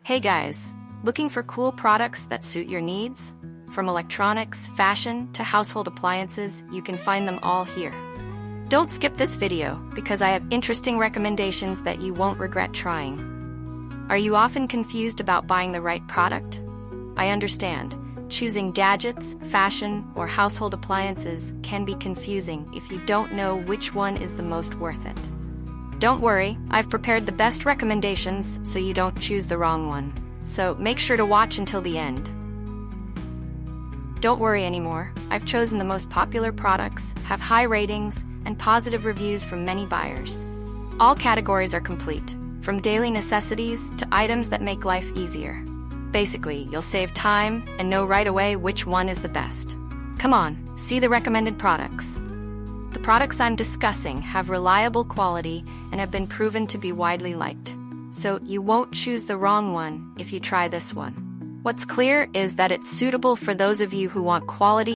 Hey guys, looking for cool products that suit your needs? From electronics, fashion, to household appliances, you can find them all here. Don't skip this video, because I have interesting recommendations that you won't regret trying. Are you often confused about buying the right product? I understand. Choosing gadgets, fashion, or household appliances can be confusing if you don't know which one is the most worth it. Don't worry, I've prepared the best recommendations so you don't choose the wrong one. So make sure to watch until the end. Don't worry anymore, I've chosen the most popular products, have high ratings, and positive reviews from many buyers. All categories are complete, from daily necessities to items that make life easier. Basically, you'll save time and know right away which one is the best. Come on, see the recommended products. The products I'm discussing have reliable quality and have been proven to be widely liked. So you won't choose the wrong one if you try this one. What's clear is that it's suitable for those of you who want quality